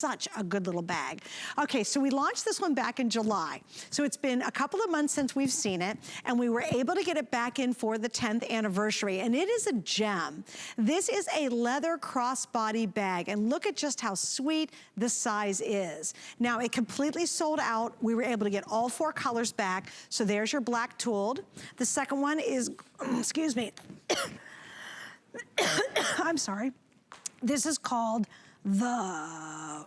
such a good little bag. Okay, so we launched this one back in July. So it's been a couple of months since we've seen it, and we were able to get it back in for the 10th anniversary, and it is a gem. This is a leather crossbody bag, and look at just how sweet the size is. Now, it completely sold out. We were able to get all 4 colors back, so there's your black tooled. The second one is, excuse me, I'm sorry. This is called the,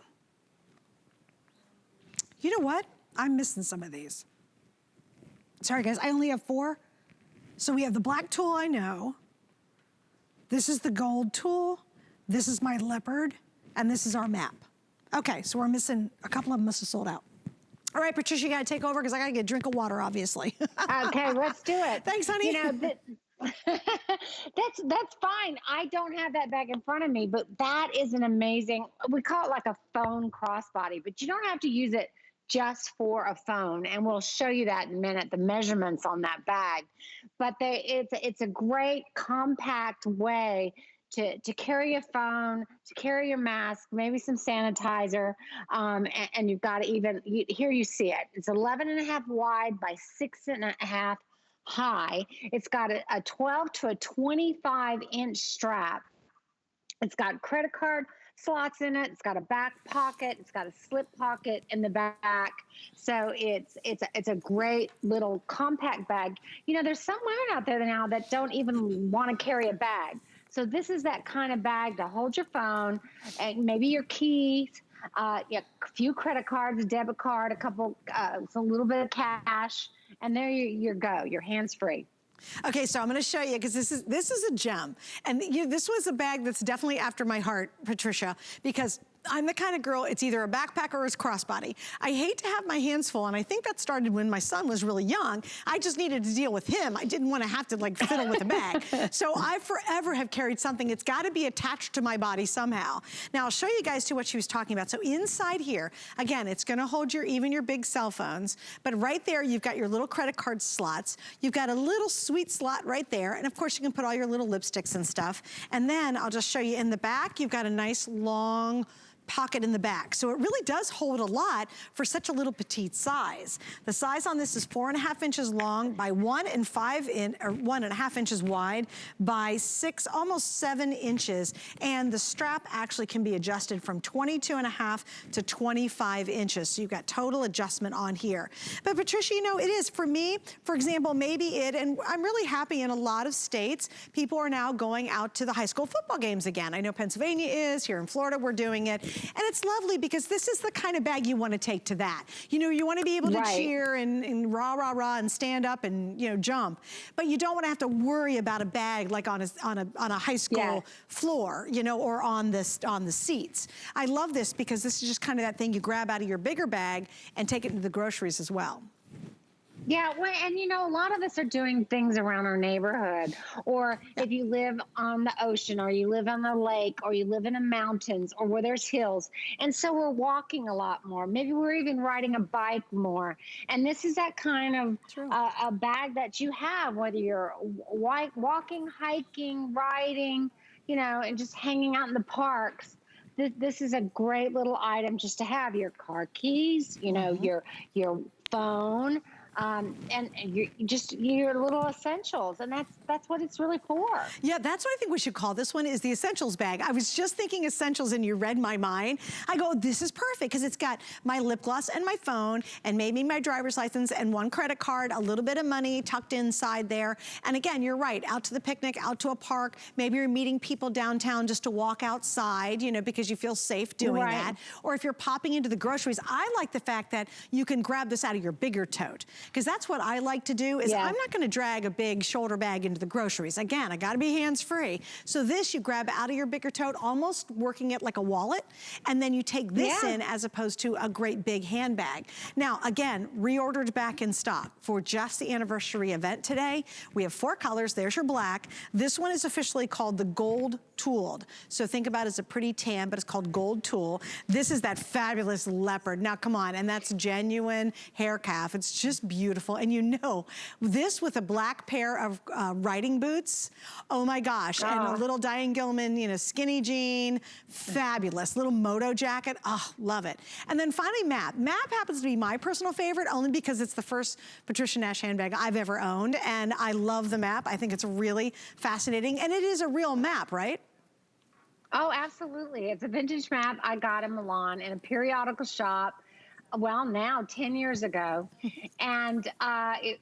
you know what? I'm missing some of these. Sorry guys, I only have 4. So we have the black tool, I know. This is the gold tool. This is my leopard, and this is our map. Okay, so we're missing, a couple of them must have sold out. All right, Patricia, you gotta take over because I gotta get a drink of water, obviously. Okay, let's do it. Thanks, honey. You know, that's fine. I don't have that bag in front of me, but that is an amazing, we call it like a phone crossbody, but you don't have to use it just for a phone. And we'll show you that in a minute, the measurements on that bag. But it's a great compact way to carry a phone, to carry your mask, maybe some sanitizer, and you've got to even, here you see it. It's 11.5 wide by 6.5 high. It's got a 12 to a 25 inch strap. It's got credit card slots in it. It's got a back pocket. It's got a slip pocket in the back. So it's a great little compact bag. You know, there's some women out there now that don't even want to carry a bag. So this is that kind of bag to hold your phone and maybe your keys, a few credit cards, a debit card, a couple, a little bit of cash, and there you go. You're hands-free. Okay, so I'm gonna show you, because this is a gem. And this was a bag that's definitely after my heart, Patricia, because I'm the kind of girl, it's either a backpack or it's crossbody. I hate to have my hands full, and I think that started when my son was really young. I just needed to deal with him. I didn't want to have to like fiddle with a bag. So I forever have carried something. It's got to be attached to my body somehow. Now I'll show you guys too what she was talking about. So inside here, again, it's going to hold even your big cell phones, but right there you've got your little credit card slots. You've got a little sweet slot right there, and of course you can put all your little lipsticks and stuff. And then I'll just show you in the back, you've got a nice long pocket in the back. So it really does hold a lot for such a little petite size. The size on this is 4.5 inches long by 1.5 inches wide by 6, almost 7 inches. And the strap actually can be adjusted from 22.5 to 25 inches. So you've got total adjustment on here. But Patricia, you know, it is for me, for example, and I'm really happy in a lot of states, people are now going out to the high school football games again. I know Pennsylvania is, here in Florida we're doing it. And it's lovely because this is the kind of bag you want to take to that. You know, you want to be able to cheer and rah, rah, rah and stand up and, you know, jump. But you don't want to have to worry about a bag like on a high school floor, you know, or on the seats. I love this because this is just kind of that thing you grab out of your bigger bag and take it into the groceries as well. Yeah, well, and you know, a lot of us are doing things around our neighborhood, or if you live on the ocean, or you live on the lake, or you live in the mountains, or where there's hills. And so we're walking a lot more. Maybe we're even riding a bike more. And this is that kind of a bag that you have, whether you're walking, hiking, riding, you know, and just hanging out in the parks. This is a great little item just to have your car keys, you know, your phone, and your little essentials, and that's what it's really for. Yeah, that's what I think we should call this one, is the essentials bag. I was just thinking essentials and you read my mind. I go, this is perfect because it's got my lip gloss and my phone and maybe my driver's license and 1 credit card, a little bit of money tucked inside there. And again, you're right, out to the picnic, out to a park, maybe you're meeting people downtown just to walk outside, you know, because you feel safe doing that. Or if you're popping into the groceries, I like the fact that you can grab this out of your bigger tote. Because that's what I like to do, is I'm not gonna drag a big shoulder bag into the groceries. Again, I gotta be hands-free. So this you grab out of your bigger tote, almost working it like a wallet, and then you take this in as opposed to a great big handbag. Now, again, reordered back in stock for just the anniversary event today. We have 4 colors, there's your black. This one is officially called the Gold Tooled. So think about it as a pretty tan, but it's called Gold Tool. This is that fabulous leopard. Now, come on, and that's genuine hair calf. It's just beautiful. beautiful. And you know, this with a black pair of riding boots, oh my gosh, and a little Diane Gilman, you know, skinny jean, fabulous. Little moto jacket, oh, love it. And then finally, Map. Map happens to be my personal favorite only because it's the first Patricia Nash handbag I've ever owned, and I love the Map. I think it's really fascinating, and it is a real map, right? Oh, absolutely. It's a vintage map I got in Milan in a periodical shop. Well, now 10 years ago, and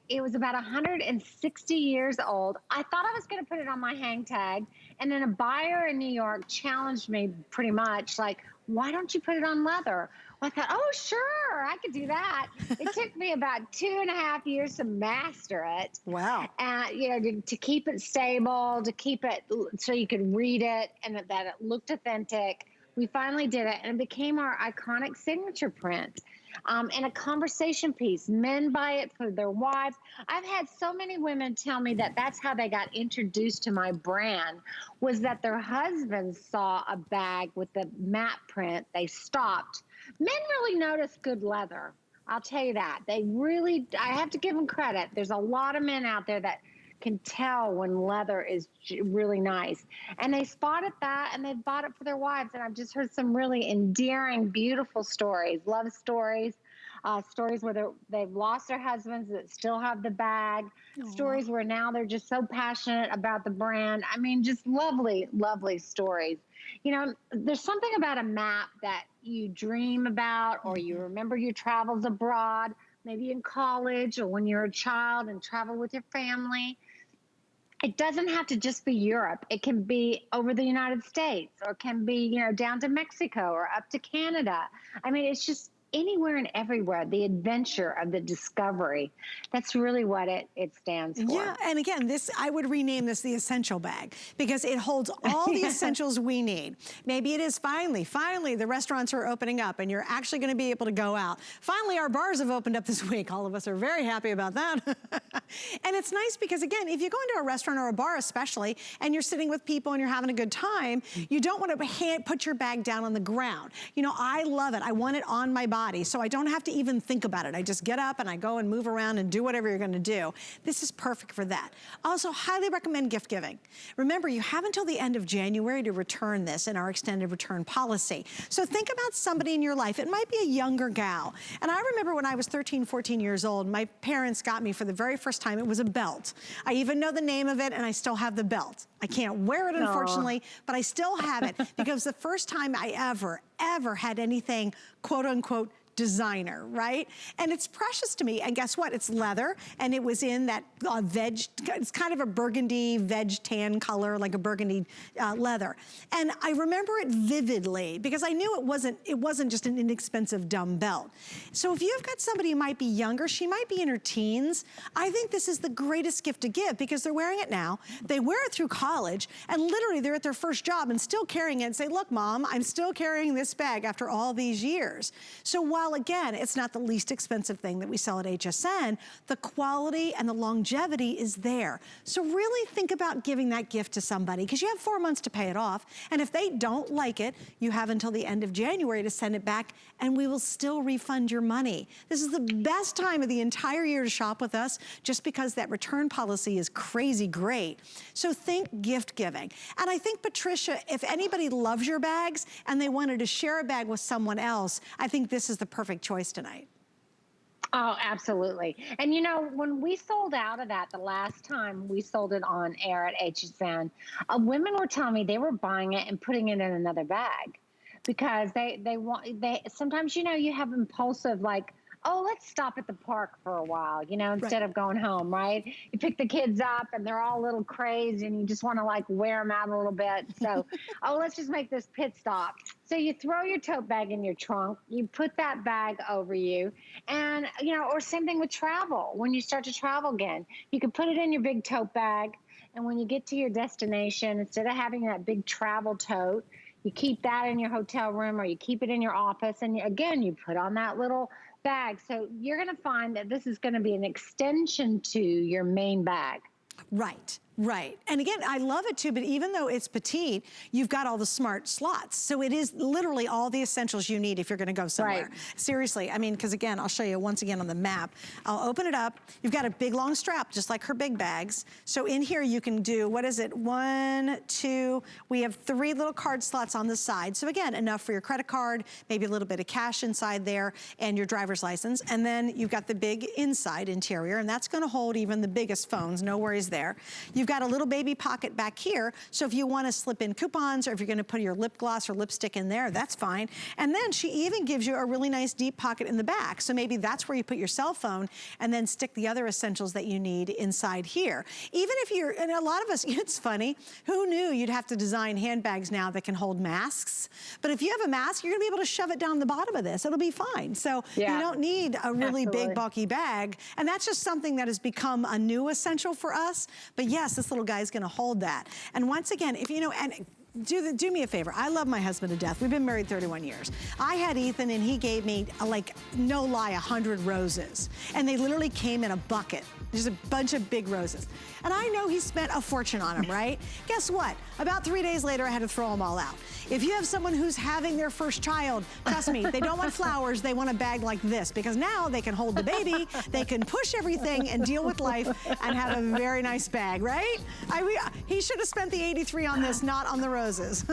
it was about 160 years old. I thought I was going to put it on my hang tag, and then a buyer in New York challenged me pretty much, like, why don't you put it on leather? Well, I thought, oh, sure, I could do that. It took me about 2.5 years to master it. Wow. And, you know, to keep it stable, to keep it so you could read it and that it looked authentic. We finally did it, and it became our iconic signature print. And a conversation piece. Men buy it for their wives. I've had so many women tell me that that's how they got introduced to my brand, was that their husbands saw a bag with the map print. They stopped. Men really notice good leather. I'll tell you that. They really, I have to give them credit. There's a lot of men out there that can tell when leather is really nice. And they spotted that, and they bought it for their wives. And I've just heard some really endearing, beautiful stories, love stories, stories where they've lost their husbands that still have the bag, stories where now they're just so passionate about the brand. I mean, just lovely, lovely stories. You know, there's something about a map that you dream about, or you remember your travels abroad, maybe in college or when you're a child and travel with your family. It doesn't have to just be Europe. It can be over the United States, or it can be, you know, down to Mexico or up to Canada. I mean, it's just anywhere and everywhere, the adventure of the discovery. That's really what it stands for. Yeah, and again, this, I would rename this the essential bag, because it holds all the essentials we need. Maybe it is finally, the restaurants are opening up and you're actually gonna be able to go out. Finally, our bars have opened up this week. All of us are very happy about that. And it's nice because, again, if you go into a restaurant or a bar especially, and you're sitting with people and you're having a good time, you don't wanna put your bag down on the ground. You know, I love it. I want it on my body, so I don't have to even think about it. I just get up and I go and move around and do whatever you're gonna do. This is perfect for that. Also, highly recommend gift giving. Remember, you have until the end of January to return this in our extended return policy. So think about somebody in your life. It might be a younger gal. And I remember when I was 13, 14 years old, my parents got me for the very first time, it was a belt. I even know the name of it, and I still have the belt. I can't wear it, unfortunately, but I still have it because the first time I ever had anything, quote unquote, designer, right? And it's precious to me. And guess what? It's leather, and it was in that veg, it's kind of a burgundy veg tan color, like a burgundy leather. And I remember it vividly because I knew it wasn't just an inexpensive dumb belt. So if you've got somebody who might be younger, she might be in her teens, I think this is the greatest gift to give because they're wearing it now. They wear it through college, and literally they're at their first job and still carrying it and say, look, Mom, I'm still carrying this bag after all these years. So while again, it's not the least expensive thing that we sell at HSN, the quality and the longevity is there. So really think about giving that gift to somebody because you have 4 months to pay it off. And if they don't like it, you have until the end of January to send it back and we will still refund your money. This is the best time of the entire year to shop with us just because that return policy is crazy great. So think gift giving. And I think, Patricia, if anybody loves your bags and they wanted to share a bag with someone else, I think this is the perfect choice tonight. Oh, absolutely. And you know, when we sold out of that the last time we sold it on air at HSN, women were telling me they were buying it and putting it in another bag because they sometimes, you know, you have impulsive, like, oh, let's stop at the park for a while, you know, instead of going home, right? You pick the kids up and they're all a little crazed and you just want to like wear them out a little bit. So, oh, let's just make this pit stop. So you throw your tote bag in your trunk, you put that bag over you, and, you know, or same thing with travel. When you start to travel again, you can put it in your big tote bag. And when you get to your destination, instead of having that big travel tote, you keep that in your hotel room or you keep it in your office. And again, you put on that little bag. So you're going to find that this is going to be an extension to your main bag. Right. Right, and again, I love it too, but even though it's petite, you've got all the smart slots. So it is literally all the essentials you need if you're gonna go somewhere. Right. Seriously, I mean, because again, I'll show you once again on the map. I'll open it up. You've got a big long strap, just like her big bags. So in here you can do, what is it? 1, 2, we have 3 little card slots on the side. So again, enough for your credit card, maybe a little bit of cash inside there, and your driver's license. And then you've got the big inside interior, and that's gonna hold even the biggest phones, no worries there. You've got a little baby pocket back here, so if you want to slip in coupons or if you're going to put your lip gloss or lipstick in there, that's fine. And then she even gives you a really nice deep pocket in the back, so maybe that's where you put your cell phone and then stick the other essentials that you need inside here. Even if you're, and a lot of us, it's funny, who knew you'd have to design handbags now that can hold masks? But if you have a mask, you're going to be able to shove it down the bottom of this. It'll be fine. So you don't need a really big, bulky bag. And that's just something that has become a new essential for us. But yes, this little guy's gonna hold that. And once again, if you know, and do me a favor. I love my husband to death. We've been married 31 years. I had Ethan and he gave me, like, no lie, 100 roses. And they literally came in a bucket. There's a bunch of big roses. And I know he spent a fortune on them, right? Guess what? About 3 days later, I had to throw them all out. If you have someone who's having their first child, trust me, they don't want flowers, they want a bag like this, because now they can hold the baby, they can push everything and deal with life and have a very nice bag, right? He should have spent the 83 on this, not on the roses.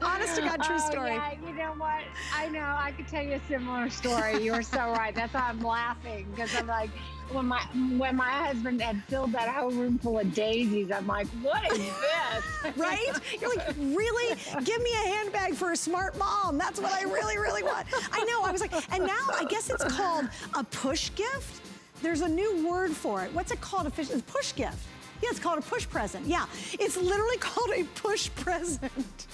Honest to God, true story. Yeah, you know what? I know, I could tell you a similar story. You were so right. That's why I'm laughing, because I'm like, when my husband had filled that whole room full of daisies, I'm like, what is this? Right? You're like, really? Give me a handbag for a smart mom. That's what I really, really want. I know, I was like, and now I guess it's called a push gift. There's a new word for it. What's it called? It's a push gift. Yeah, it's called a push present. Yeah, it's literally called a push present.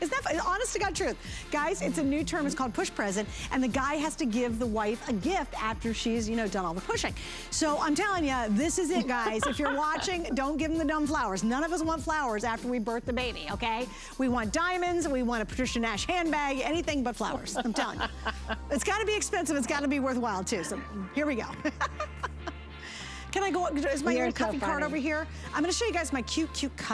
Is that, honest to God truth? Guys, it's a new term, it's called push present, and the guy has to give the wife a gift after she's, you know, done all the pushing. So I'm telling you, this is it, guys. If you're watching, don't give them the dumb flowers. None of us want flowers after we birth the baby, okay? We want diamonds, we want a Patricia Nash handbag, anything but flowers, I'm telling you. It's gotta be expensive, it's gotta be worthwhile too, so here we go. Can I go, is my little cuffy card over here? I'm gonna show you guys my cute cup.